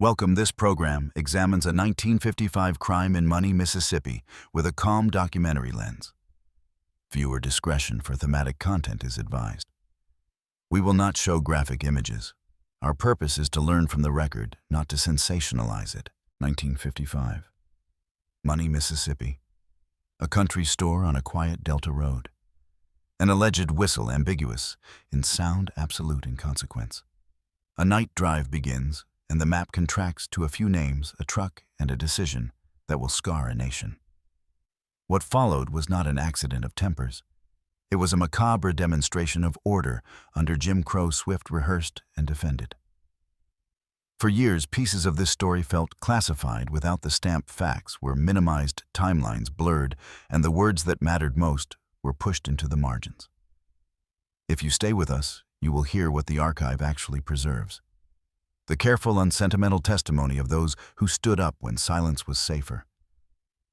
Welcome. This program examines a 1955 crime in Money, Mississippi, with a calm documentary lens. Viewer discretion for thematic content is advised. We will not show graphic images. Our purpose is to learn from the record, not to sensationalize it. 1955. Money, Mississippi. A country store on a quiet Delta road. An alleged whistle ambiguous, in sound absolute in consequence. A night drive begins, and the map contracts to a few names, a truck, and a decision that will scar a nation. What followed was not an accident of tempers. It was a macabre demonstration of order under Jim Crow, swift rehearsed and defended. For years, pieces of this story felt classified without the stamp. Facts were minimized, timelines blurred, and the words that mattered most were pushed into the margins. If you stay with us, you will hear what the archive actually preserves. The careful, unsentimental testimony of those who stood up when silence was safer,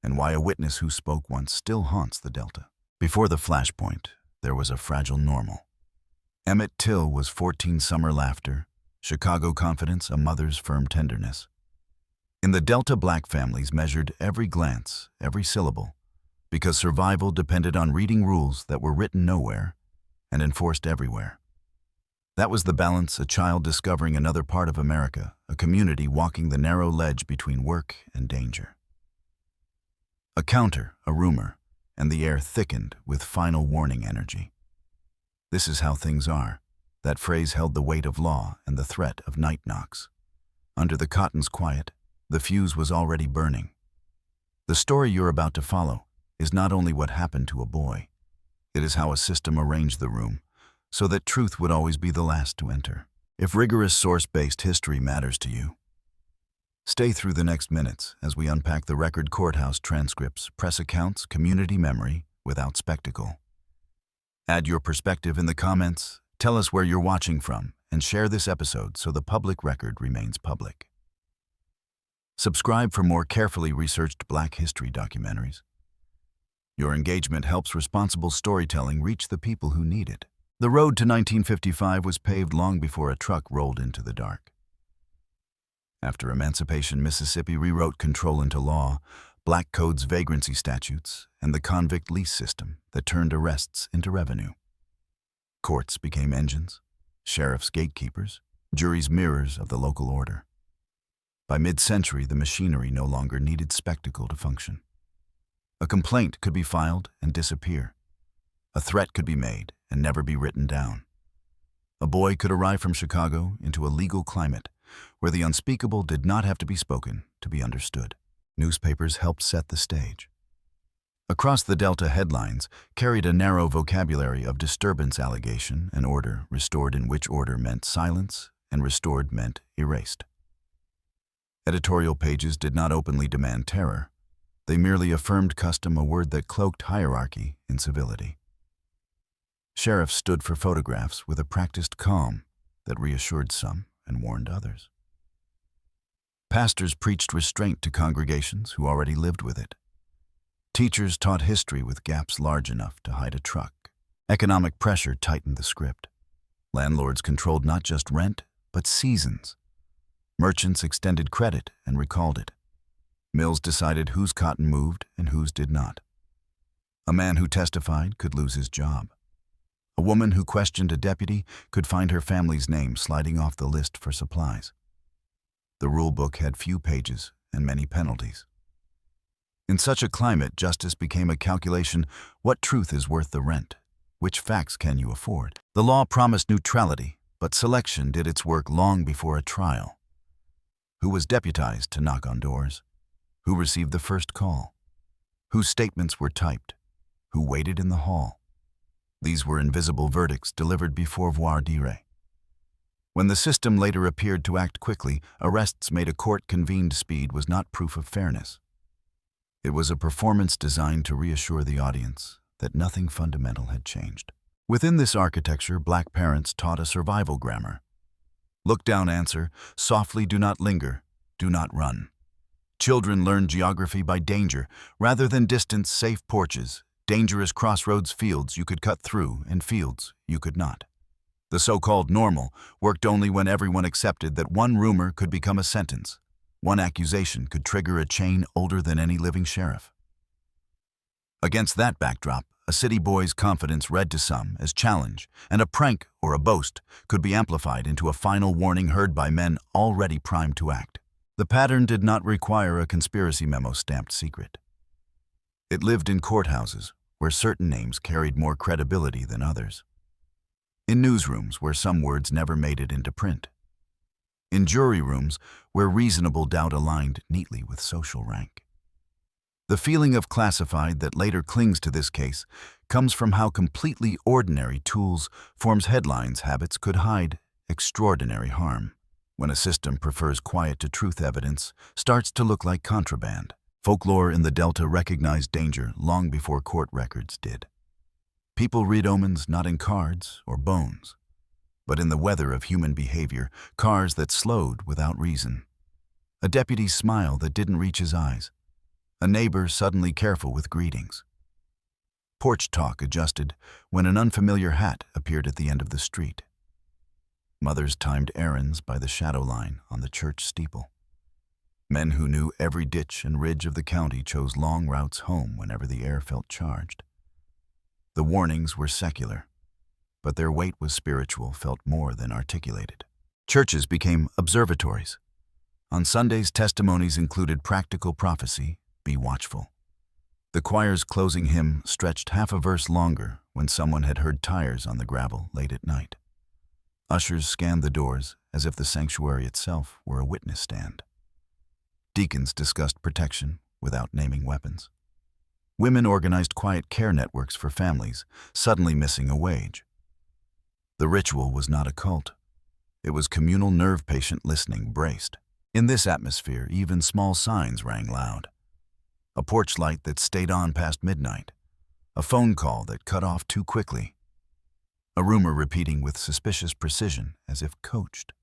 and why a witness who spoke once still haunts the Delta. Before the flashpoint, there was a fragile normal. Emmett Till was 14 summer laughter, Chicago confidence, a mother's firm tenderness. In the Delta, black families measured every glance, every syllable, because survival depended on reading rules that were written nowhere and enforced everywhere. That was the balance, a child discovering another part of America, a community walking the narrow ledge between work and danger. A counter, a rumor, and the air thickened with final warning energy. This is how things are. That phrase held the weight of law and the threat of night knocks. Under the cotton's quiet, the fuse was already burning. The story you're about to follow is not only what happened to a boy, it is how a system arranged the room so that truth would always be the last to enter. If rigorous source-based history matters to you, stay through the next minutes as we unpack the record, courthouse transcripts, press accounts, community memory without spectacle. Add your perspective in the comments, tell us where you're watching from, and share this episode so the public record remains public. Subscribe for more carefully researched Black history documentaries. Your engagement helps responsible storytelling reach the people who need it. The road to 1955 was paved long before a truck rolled into the dark. After emancipation, Mississippi rewrote control into law, black codes, vagrancy statutes, and the convict lease system that turned arrests into revenue. Courts became engines, sheriffs gatekeepers, juries mirrors of the local order. By mid-century, the machinery no longer needed spectacle to function. A complaint could be filed and disappear. A threat could be made and never be written down. A boy could arrive from Chicago into a legal climate where the unspeakable did not have to be spoken to be understood. Newspapers helped set the stage. Across the Delta, headlines carried a narrow vocabulary of disturbance, allegation, and order, restored, in which order meant silence and restored meant erased. Editorial pages did not openly demand terror. They merely affirmed custom, a word that cloaked hierarchy in civility. Sheriffs stood for photographs with a practiced calm that reassured some and warned others. Pastors preached restraint to congregations who already lived with it. Teachers taught history with gaps large enough to hide a truck. Economic pressure tightened the script. Landlords controlled not just rent, but seasons. Merchants extended credit and recalled it. Mills decided whose cotton moved and whose did not. A man who testified could lose his job. A woman who questioned a deputy could find her family's name sliding off the list for supplies. The rule book had few pages and many penalties. In such a climate, justice became a calculation: what truth is worth the rent? Which facts can you afford? The law promised neutrality, but selection did its work long before a trial. Who was deputized to knock on doors? Who received the first call? Whose statements were typed? Who waited in the hall? These were invisible verdicts delivered before voir dire. When the system later appeared to act quickly, arrests made a court-convened speed was not proof of fairness. It was a performance designed to reassure the audience that nothing fundamental had changed. Within this architecture, black parents taught a survival grammar. Look down, answer, softly, do not linger, do not run. Children learned geography by danger, rather than distance, safe porches, dangerous crossroads, fields you could cut through, and fields you could not. The so-called normal worked only when everyone accepted that one rumor could become a sentence. One accusation could trigger a chain older than any living sheriff. Against that backdrop, a city boy's confidence read to some as challenge, and a prank or a boast could be amplified into a final warning heard by men already primed to act. The pattern did not require a conspiracy memo stamped secret. It lived in courthouses, where certain names carried more credibility than others. In newsrooms, where some words never made it into print. In jury rooms, where reasonable doubt aligned neatly with social rank. The feeling of classified that later clings to this case comes from how completely ordinary tools forms headlines habits could hide extraordinary harm. When a system prefers quiet to truth, evidence starts to look like contraband. Folklore in the Delta recognized danger long before court records did. People read omens not in cards or bones, but in the weather of human behavior, cars that slowed without reason. A deputy's smile that didn't reach his eyes. A neighbor suddenly careful with greetings. Porch talk adjusted when an unfamiliar hat appeared at the end of the street. Mothers timed errands by the shadow line on the church steeple. Men who knew every ditch and ridge of the county chose long routes home whenever the air felt charged. The warnings were secular, but their weight was spiritual, felt more than articulated. Churches became observatories. On Sundays, testimonies included practical prophecy, "Be watchful." The choir's closing hymn stretched half a verse longer when someone had heard tires on the gravel late at night. Ushers scanned the doors as if the sanctuary itself were a witness stand. Deacons discussed protection without naming weapons. Women organized quiet care networks for families suddenly missing a wage. The ritual was not a cult. It was communal nerve patient listening braced. In this atmosphere, even small signs rang loud. A porch light that stayed on past midnight. A phone call that cut off too quickly. A rumor repeating with suspicious precision as if coached.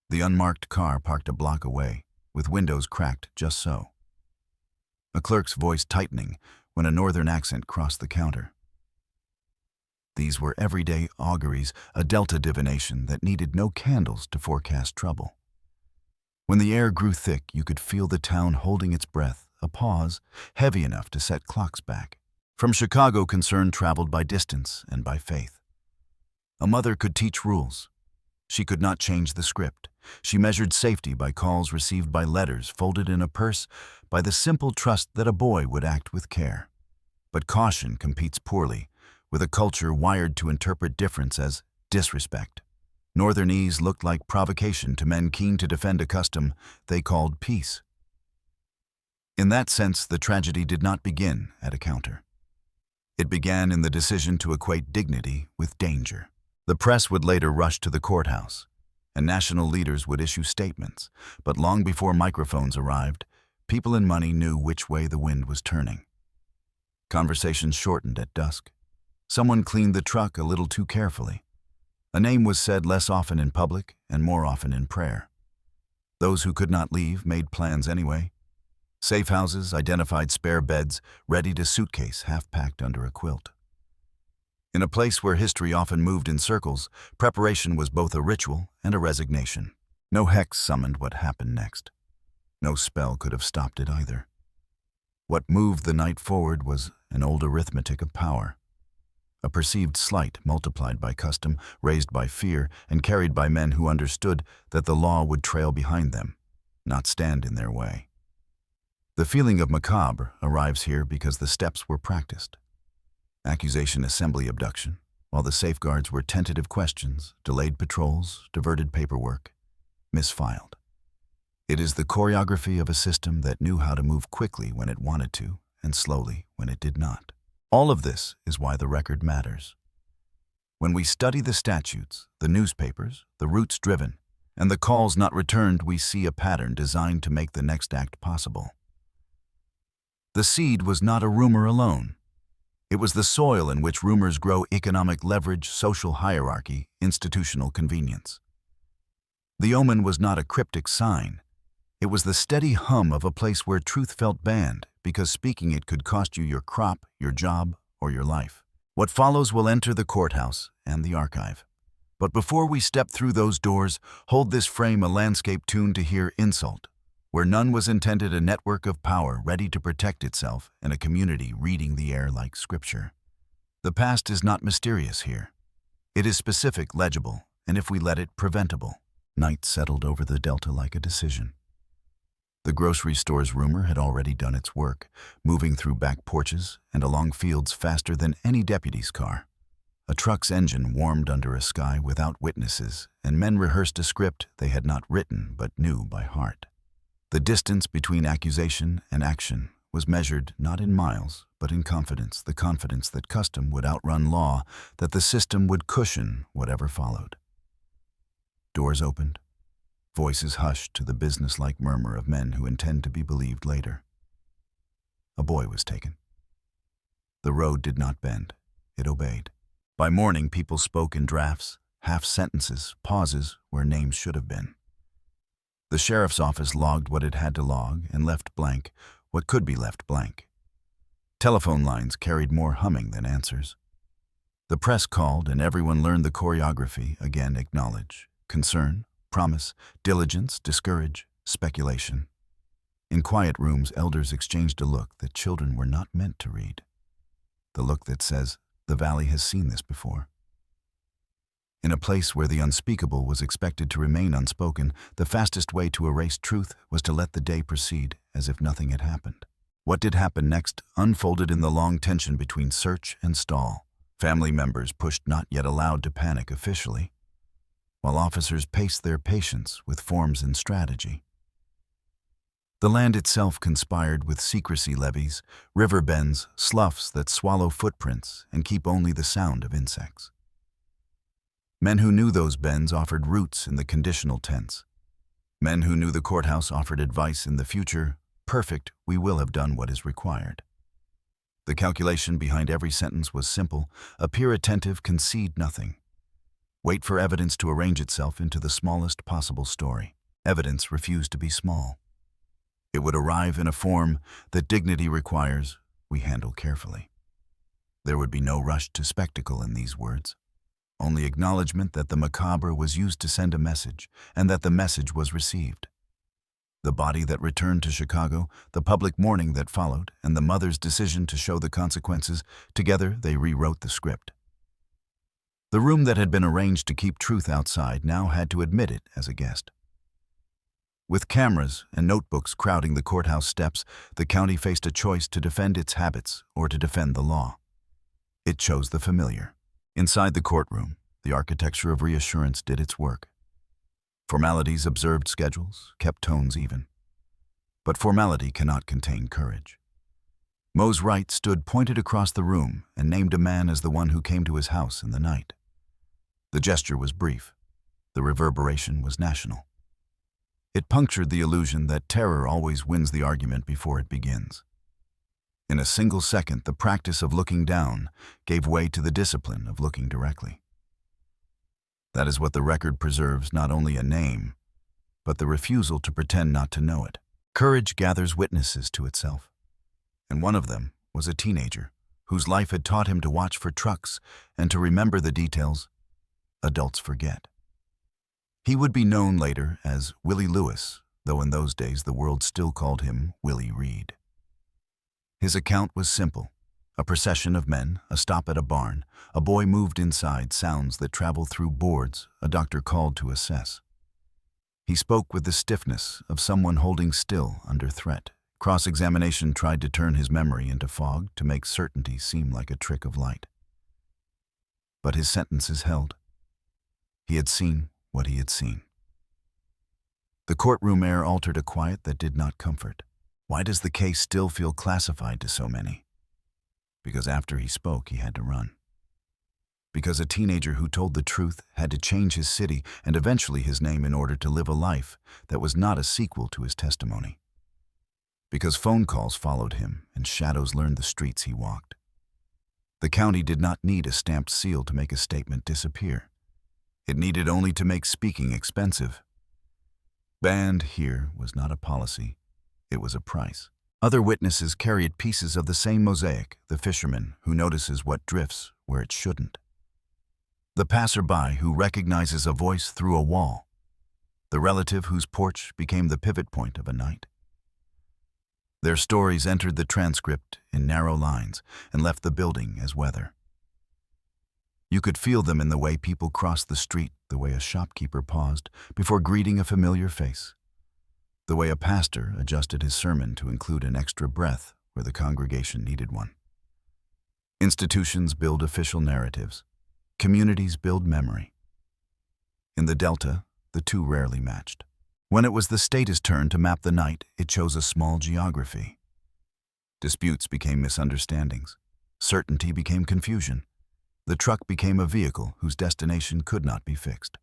The unmarked car parked a block away, with windows cracked just so. A clerk's voice tightening when a northern accent crossed the counter. These were everyday auguries, a Delta divination that needed no candles to forecast trouble. When the air grew thick, you could feel the town holding its breath, a pause heavy enough to set clocks back. From Chicago, concern traveled by distance and by faith. A mother could teach rules. She could not change the script. She measured safety by calls received by letters folded in a purse, by the simple trust that a boy would act with care. But caution competes poorly with a culture wired to interpret difference as disrespect. Northernese looked like provocation to men keen to defend a custom they called peace. In that sense, the tragedy did not begin at a counter. It began in the decision to equate dignity with danger. The press would later rush to the courthouse, and national leaders would issue statements, but long before microphones arrived, people in money knew which way the wind was turning. Conversations shortened at dusk. Someone cleaned the truck a little too carefully. A name was said less often in public and more often in prayer. Those who could not leave made plans anyway. Safe houses identified spare beds, ready to suitcase half-packed under a quilt. In a place where history often moved in circles, preparation was both a ritual and a resignation. No hex summoned what happened next. No spell could have stopped it either. What moved the night forward was an old arithmetic of power. A perceived slight multiplied by custom, raised by fear, and carried by men who understood that the law would trail behind them, not stand in their way. The feeling of macabre arrives here because the steps were practiced. Accusation, assembly, abduction, while the safeguards were tentative questions, delayed patrols, diverted paperwork, misfiled. It is the choreography of a system that knew how to move quickly when it wanted to, and slowly when it did not. All of this is why the record matters. When we study the statutes, the newspapers, the routes driven, and the calls not returned, we see a pattern designed to make the next act possible. The seed was not a rumor alone. It was the soil in which rumors grow: economic leverage, social hierarchy, institutional convenience. The omen was not a cryptic sign. It was the steady hum of a place where truth felt banned, because speaking it could cost you your crop, your job, or your life. What follows will enter the courthouse and the archive. But before we step through those doors, hold this frame a landscape tuned to hear insult, where none was intended, a network of power ready to protect itself, and a community reading the air like scripture. The past is not mysterious here. It is specific, legible, and if we let it, preventable. Night settled over the delta like a decision. The grocery store's rumor had already done its work, moving through back porches and along fields faster than any deputy's car. A truck's engine warmed under a sky without witnesses, and men rehearsed a script they had not written but knew by heart. The distance between accusation and action was measured not in miles, but in confidence, the confidence that custom would outrun law, that the system would cushion whatever followed. Doors opened. Voices hushed to the businesslike murmur of men who intend to be believed later. A boy was taken. The road did not bend. It obeyed. By morning, people spoke in drafts, half-sentences, pauses where names should have been. The sheriff's office logged what it had to log and left blank what could be left blank. Telephone lines carried more humming than answers. The press called and everyone learned the choreography, again acknowledge, concern, promise, diligence, discourage, speculation. In quiet rooms, elders exchanged a look that children were not meant to read. The look that says, the valley has seen this before. In a place where the unspeakable was expected to remain unspoken, the fastest way to erase truth was to let the day proceed as if nothing had happened. What did happen next unfolded in the long tension between search and stall. Family members pushed not yet allowed to panic officially, while officers paced their patience with forms and strategy. The land itself conspired with secrecy levees, river bends, sloughs that swallow footprints and keep only the sound of insects. Men who knew those bends offered routes in the conditional tense. Men who knew the courthouse offered advice in the future, perfect, we will have done what is required. The calculation behind every sentence was simple: appear attentive, concede nothing. Wait for evidence to arrange itself into the smallest possible story. Evidence refused to be small. It would arrive in a form that dignity requires we handle carefully. There would be no rush to spectacle in these words. Only acknowledgement that the macabre was used to send a message, and that the message was received. The body that returned to Chicago, the public mourning that followed, and the mother's decision to show the consequences, together they rewrote the script. The room that had been arranged to keep truth outside now had to admit it as a guest. With cameras and notebooks crowding the courthouse steps, the county faced a choice to defend its habits or to defend the law. It chose the familiar. Inside the courtroom, the architecture of reassurance did its work. Formalities observed schedules, kept tones even. But formality cannot contain courage. Moe's right stood pointed across the room and named a man as the one who came to his house in the night. The gesture was brief. The reverberation was national. It punctured the illusion that terror always wins the argument before it begins. In a single second, the practice of looking down gave way to the discipline of looking directly. That is what the record preserves, not only a name, but the refusal to pretend not to know it. Courage gathers witnesses to itself, and one of them was a teenager whose life had taught him to watch for trucks and to remember the details adults forget. He would be known later as Willie Lewis, though in those days the world still called him Willie Reed. His account was simple: a procession of men, a stop at a barn, a boy moved inside, sounds that travel through boards, a doctor called to assess. He spoke with the stiffness of someone holding still under threat. Cross-examination tried to turn his memory into fog, to make certainty seem like a trick of light. But his sentences held. He had seen what he had seen. The courtroom air altered a quiet that did not comfort. Why does the case still feel classified to so many? Because after he spoke, he had to run. Because a teenager who told the truth had to change his city and eventually his name in order to live a life that was not a sequel to his testimony. Because phone calls followed him and shadows learned the streets he walked. The county did not need a stamped seal to make a statement disappear. It needed only to make speaking expensive. Banned here was not a policy. It was a price. Other witnesses carried pieces of the same mosaic, the fisherman who notices what drifts where it shouldn't. The passerby who recognizes a voice through a wall. The relative whose porch became the pivot point of a night. Their stories entered the transcript in narrow lines and left the building as weather. You could feel them in the way people crossed the street, the way a shopkeeper paused before greeting a familiar face, the way a pastor adjusted his sermon to include an extra breath where the congregation needed one. Institutions build official narratives. Communities build memory. In the Delta, the two rarely matched. When it was the state's turn to map the night, it chose a small geography. Disputes became misunderstandings. Certainty became confusion. The truck became a vehicle whose destination could not be fixed.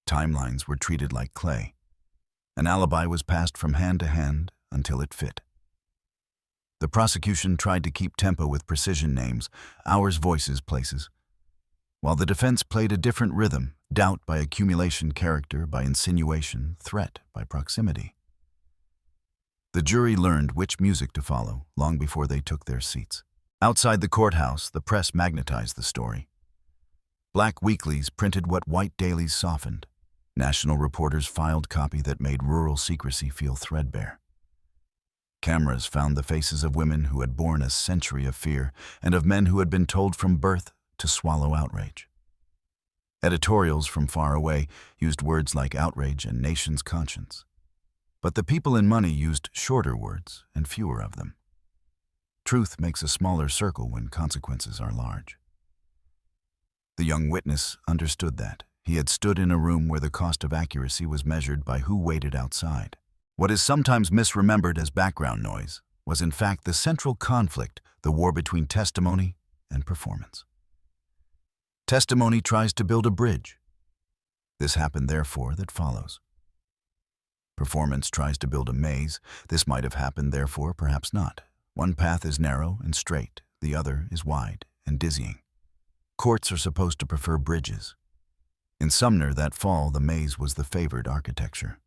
Timelines were treated like clay. An alibi was passed from hand to hand until it fit. The prosecution tried to keep tempo with precision names, hours, voices, places, while the defense played a different rhythm, doubt by accumulation, character by insinuation, threat by proximity. The jury learned which music to follow long before they took their seats. Outside the courthouse, the press magnetized the story. Black weeklies printed what white dailies softened. National reporters filed copy that made rural secrecy feel threadbare. Cameras found the faces of women who had borne a century of fear and of men who had been told from birth to swallow outrage. Editorials from far away used words like outrage and nation's conscience. But the people in money used shorter words and fewer of them. Truth makes a smaller circle when consequences are large. The young witness understood that. He had stood in a room where the cost of accuracy was measured by who waited outside. What is sometimes misremembered as background noise was in fact the central conflict, the war between testimony and performance. Testimony tries to build a bridge. This happened, therefore, that follows. Performance tries to build a maze. This might have happened, therefore, perhaps not. One path is narrow and straight, the other is wide and dizzying. Courts are supposed to prefer bridges. In Sumner that fall, the maze was the favored architecture.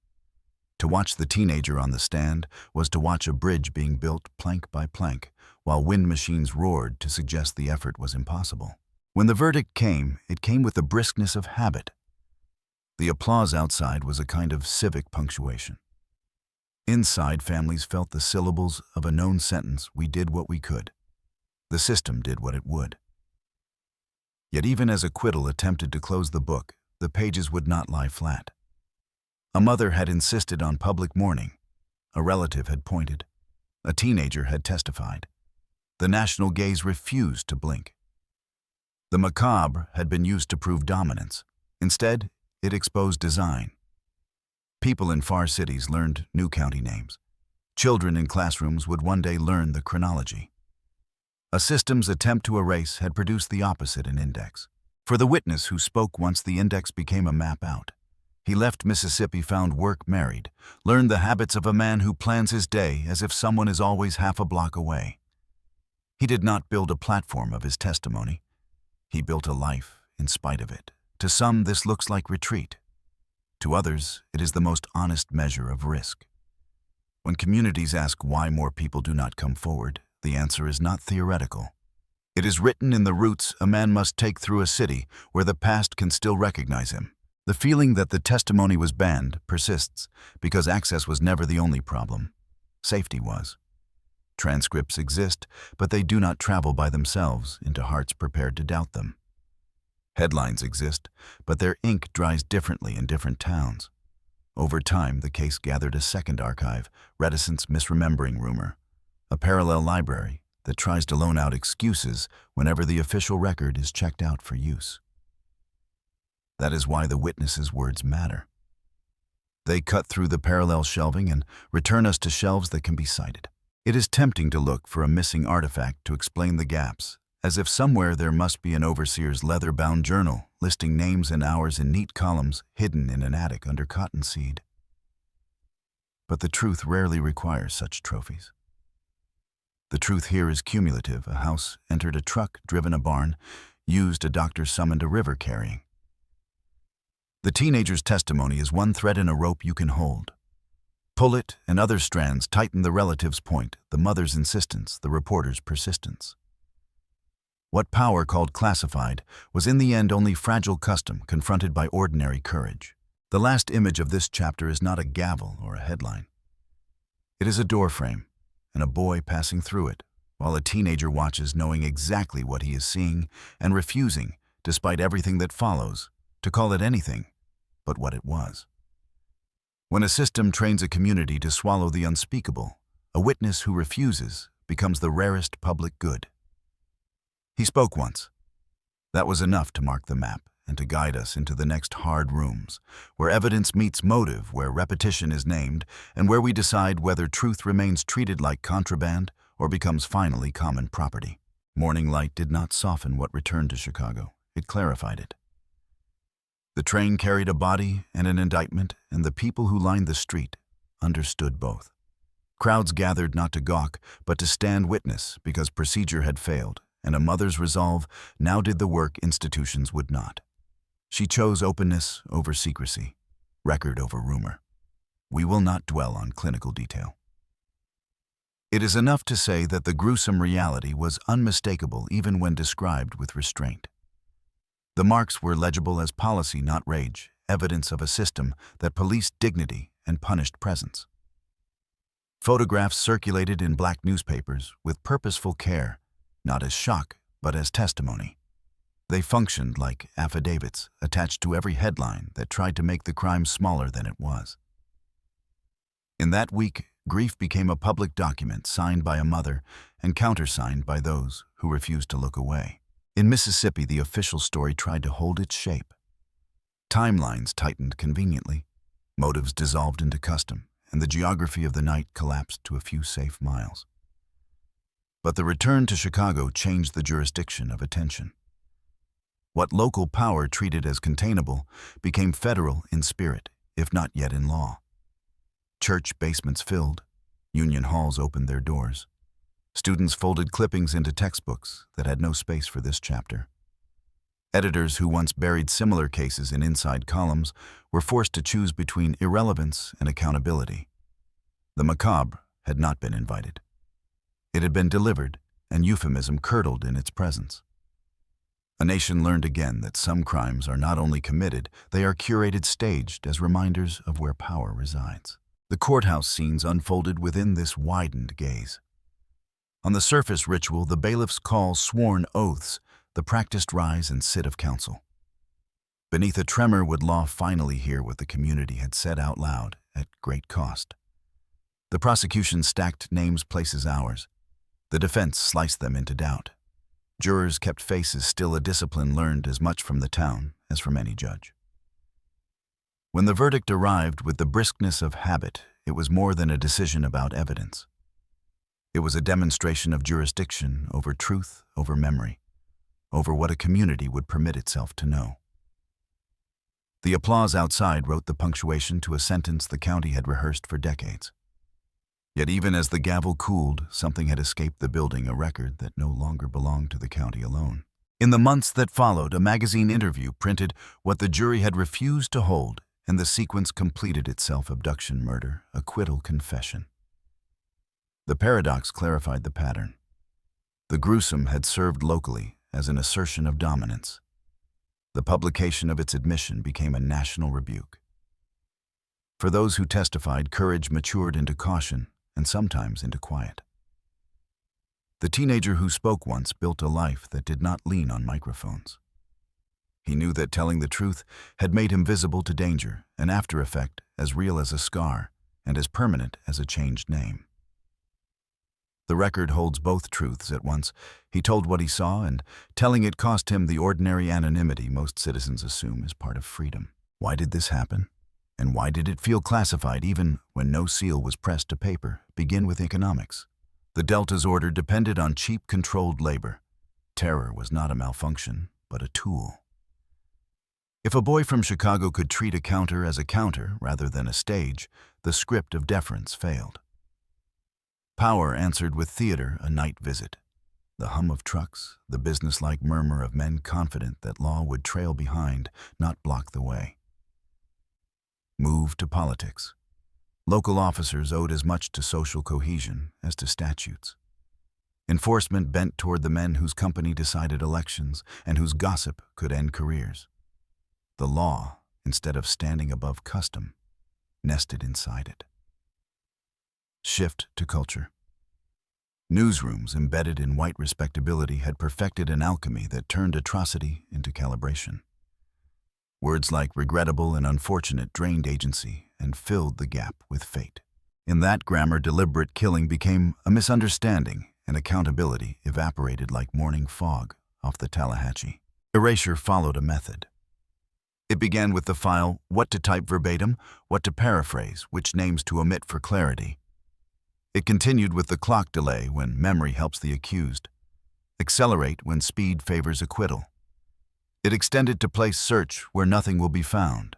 To watch the teenager on the stand was to watch a bridge being built plank by plank, while wind machines roared to suggest the effort was impossible. When the verdict came, it came with the briskness of habit. The applause outside was a kind of civic punctuation. Inside, families felt the syllables of a known sentence: we did what we could. The system did what it would. Yet even as acquittal attempted to close the book, the pages would not lie flat. A mother had insisted on public mourning. A relative had pointed. A teenager had testified. The national gaze refused to blink. The macabre had been used to prove dominance. Instead, it exposed design. People in far cities learned new county names. Children in classrooms would one day learn the chronology. A system's attempt to erase had produced the opposite in index. For the witness who spoke once the index became a map out. He left Mississippi, found work, married, learned the habits of a man who plans his day as if someone is always half a block away. He did not build a platform of his testimony. He built a life in spite of it. To some, this looks like retreat. To others, it is the most honest measure of risk. When communities ask why more people do not come forward, the answer is not theoretical. It is written in the routes a man must take through a city where the past can still recognize him. The feeling that the testimony was banned persists because access was never the only problem. Safety was. Transcripts exist, but they do not travel by themselves into hearts prepared to doubt them. Headlines exist, but their ink dries differently in different towns. Over time, the case gathered a second archive, reticence, misremembering rumor, a parallel library that tries to loan out excuses whenever the official record is checked out for use. That is why the witnesses' words matter. They cut through the parallel shelving and return us to shelves that can be cited. It is tempting to look for a missing artifact to explain the gaps, as if somewhere there must be an overseer's leather-bound journal listing names and hours in neat columns hidden in an attic under cottonseed. But the truth rarely requires such trophies. The truth here is cumulative. A house entered a truck, driven a barn, used a doctor, summoned a river carrying. The teenager's testimony is one thread in a rope you can hold. Pull it, and other strands tighten the relative's point, the mother's insistence, the reporter's persistence. What power called classified was in the end only fragile custom confronted by ordinary courage. The last image of this chapter is not a gavel or a headline. It is a doorframe, and a boy passing through it, while a teenager watches knowing exactly what he is seeing and refusing, despite everything that follows, to call it anything but what it was. When a system trains a community to swallow the unspeakable, a witness who refuses becomes the rarest public good. He spoke once. That was enough to mark the map and to guide us into the next hard rooms, where evidence meets motive, where repetition is named, and where we decide whether truth remains treated like contraband or becomes finally common property. Morning light did not soften what returned to Chicago. It clarified it. The train carried a body and an indictment, and the people who lined the street understood both. Crowds gathered not to gawk, but to stand witness because procedure had failed, and a mother's resolve now did the work institutions would not. She chose openness over secrecy, record over rumor. We will not dwell on clinical detail. It is enough to say that the gruesome reality was unmistakable even when described with restraint. The marks were legible as policy, not rage, evidence of a system that policed dignity and punished presence. Photographs circulated in black newspapers with purposeful care, not as shock, but as testimony. They functioned like affidavits attached to every headline that tried to make the crime smaller than it was. In that week, grief became a public document signed by a mother and countersigned by those who refused to look away. In Mississippi, the official story tried to hold its shape. Timelines tightened conveniently, motives dissolved into custom, and the geography of the night collapsed to a few safe miles. But the return to Chicago changed the jurisdiction of attention. What local power treated as containable became federal in spirit, if not yet in law. Church basements filled, union halls opened their doors. Students folded clippings into textbooks that had no space for this chapter. Editors who once buried similar cases in inside columns were forced to choose between irrelevance and accountability. The macabre had not been invited. It had been delivered, and euphemism curdled in its presence. A nation learned again that some crimes are not only committed, they are curated, staged as reminders of where power resides. The courthouse scenes unfolded within this widened gaze. On the surface ritual, the bailiffs call sworn oaths, the practiced rise and sit of counsel. Beneath a tremor would law finally hear what the community had said out loud at great cost. The prosecution stacked names, places, hours. The defense sliced them into doubt. Jurors kept faces, still a discipline learned as much from the town as from any judge. When the verdict arrived with the briskness of habit, it was more than a decision about evidence. It was a demonstration of jurisdiction over truth, over memory, over what a community would permit itself to know. The applause outside wrote the punctuation to a sentence the county had rehearsed for decades. Yet even as the gavel cooled, something had escaped the building, a record that no longer belonged to the county alone. In the months that followed, a magazine interview printed what the jury had refused to hold, and the sequence completed itself: abduction, murder, acquittal, confession. The paradox clarified the pattern. The gruesome had served locally as an assertion of dominance. The publication of its admission became a national rebuke. For those who testified, courage matured into caution and sometimes into quiet. The teenager who spoke once built a life that did not lean on microphones. He knew that telling the truth had made him visible to danger, an after effect as real as a scar and as permanent as a changed name. The record holds both truths at once. He told what he saw, and telling it cost him the ordinary anonymity most citizens assume is part of freedom. Why did this happen? And why did it feel classified even when no seal was pressed to paper? Begin with economics. The Delta's order depended on cheap, controlled labor. Terror was not a malfunction, but a tool. If a boy from Chicago could treat a counter as a counter rather than a stage, the script of deference failed. Power answered with theater, a night visit. The hum of trucks, the businesslike murmur of men confident that law would trail behind, not block the way. Move to politics. Local officers owed as much to social cohesion as to statutes. Enforcement bent toward the men whose company decided elections and whose gossip could end careers. The law, instead of standing above custom, nested inside it. Shift to culture. Newsrooms embedded in white respectability had perfected an alchemy that turned atrocity into calibration. Words like regrettable and unfortunate drained agency and filled the gap with fate. In that grammar, deliberate killing became a misunderstanding, and accountability evaporated like morning fog off the Tallahatchie. Erasure followed a method. It began with the file, what to type verbatim, what to paraphrase, which names to omit for clarity. It continued with the clock delay when memory helps the accused, accelerate when speed favors acquittal. It extended to place search where nothing will be found,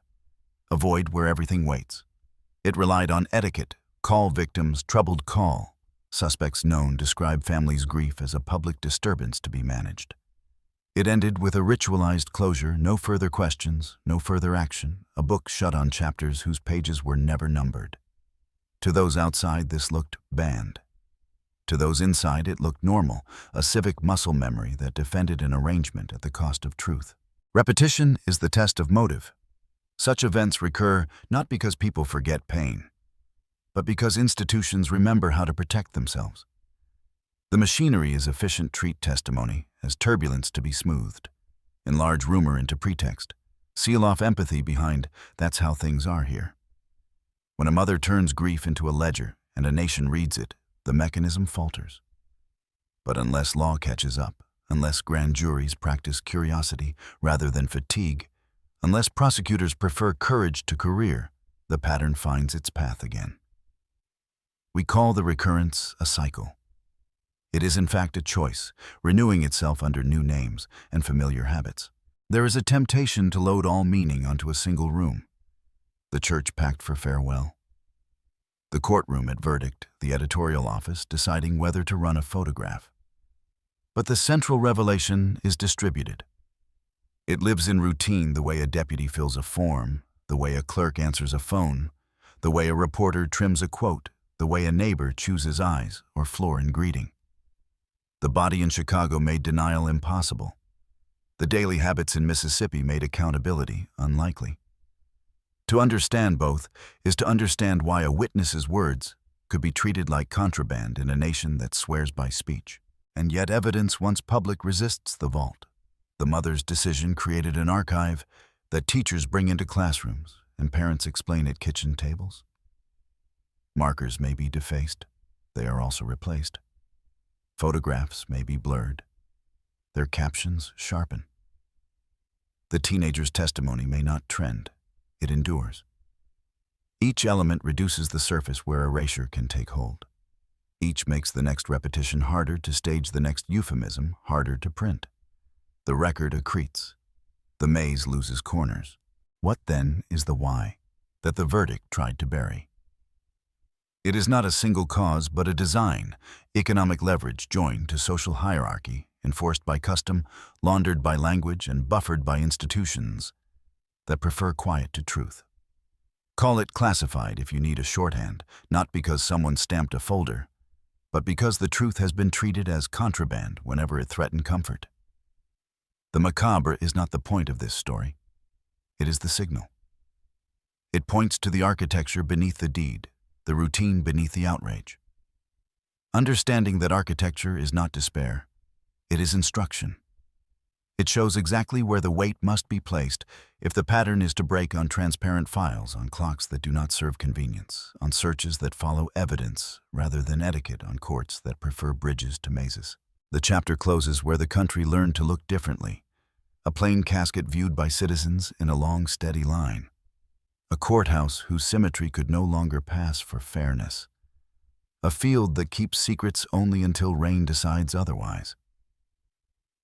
avoid where everything waits. It relied on etiquette, call victims, troubled call. Suspects known describe families' grief as a public disturbance to be managed. It ended with a ritualized closure, no further questions, no further action, a book shut on chapters whose pages were never numbered. To those outside, this looked banned. To those inside, it looked normal, a civic muscle memory that defended an arrangement at the cost of truth. Repetition is the test of motive. Such events recur not because people forget pain, but because institutions remember how to protect themselves. The machinery is efficient treat testimony as turbulence to be smoothed, enlarge rumor into pretext, seal off empathy behind that's how things are here. When a mother turns grief into a ledger and a nation reads it, the mechanism falters. But unless law catches up, unless grand juries practice curiosity rather than fatigue, unless prosecutors prefer courage to career, the pattern finds its path again. We call the recurrence a cycle. It is in fact a choice, renewing itself under new names and familiar habits. There is a temptation to load all meaning onto a single room. The church packed for farewell. The courtroom at verdict, the editorial office deciding whether to run a photograph. But the central revelation is distributed. It lives in routine the way a deputy fills a form, the way a clerk answers a phone, the way a reporter trims a quote, the way a neighbor chooses eyes or floor in greeting. The body in Chicago made denial impossible. The daily habits in Mississippi made accountability unlikely. To understand both is to understand why a witness's words could be treated like contraband in a nation that swears by speech. And yet evidence once public resists the vault. The mother's decision created an archive that teachers bring into classrooms and parents explain at kitchen tables. Markers may be defaced. They are also replaced. Photographs may be blurred. Their captions sharpen. The teenager's testimony may not trend. It endures. Each element reduces the surface where erasure can take hold. Each makes the next repetition harder to stage, the next euphemism harder to print. The record accretes. The maze loses corners. What then is the why that the verdict tried to bury? It is not a single cause, but a design, economic leverage joined to social hierarchy, enforced by custom, laundered by language, and buffered by institutions that prefer quiet to truth. Call it classified if you need a shorthand, not because someone stamped a folder, but because the truth has been treated as contraband whenever it threatened comfort. The macabre is not the point of this story. It is the signal. It points to the architecture beneath the deed, the routine beneath the outrage. Understanding that architecture is not despair, it is instruction. It shows exactly where the weight must be placed if the pattern is to break on transparent files, on clocks that do not serve convenience, on searches that follow evidence rather than etiquette, on courts that prefer bridges to mazes. The chapter closes where the country learned to look differently, a plain casket viewed by citizens in a long, steady line, a courthouse whose symmetry could no longer pass for fairness, a field that keeps secrets only until rain decides otherwise.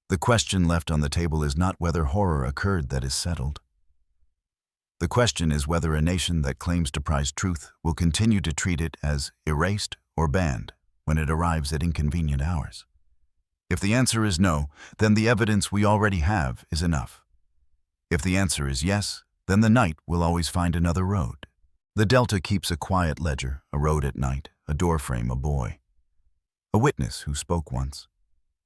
The question left on the table is not whether horror occurred that is settled. The question is whether a nation that claims to prize truth will continue to treat it as erased or banned when it arrives at inconvenient hours. If the answer is no, then the evidence we already have is enough. If the answer is yes, then the night will always find another road. The Delta keeps a quiet ledger, a road at night, a doorframe, a boy. A witness who spoke once.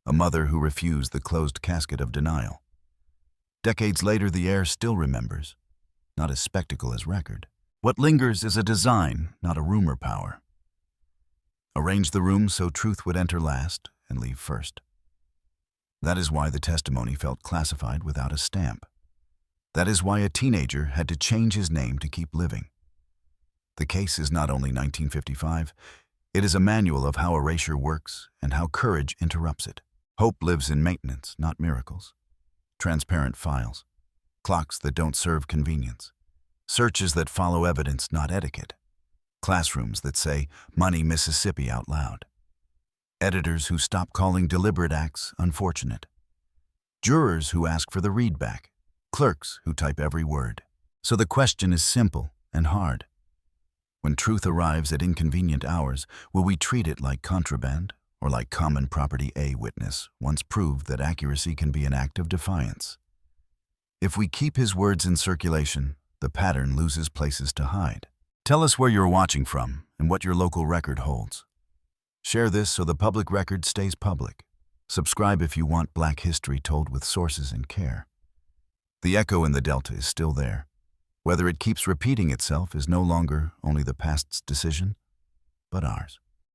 A mother who refused the closed casket of denial. Decades later, the heir still remembers, not as spectacle as record. What lingers is a design, not a rumor power. Arrange the room so truth would enter last and leave first. That is why the testimony felt classified without a stamp. That is why a teenager had to change his name to keep living. The case is not only 1955, it is a manual of how erasure works and how courage interrupts it. Hope lives in maintenance, not miracles. Transparent files. Clocks that don't serve convenience. Searches that follow evidence, not etiquette. Classrooms that say, "Money, Mississippi" out loud. Editors who stop calling deliberate acts unfortunate. Jurors who ask for the readback. Clerks who type every word. So the question is simple and hard. When truth arrives at inconvenient hours, will we treat it like contraband or like common property? A witness once proved that accuracy can be an act of defiance. If we keep his words in circulation, the pattern loses places to hide. Tell us where you're watching from and what your local record holds. Share this so the public record stays public. Subscribe if you want Black history told with sources and care. The echo in the Delta is still there. Whether it keeps repeating itself is no longer only the past's decision, but ours.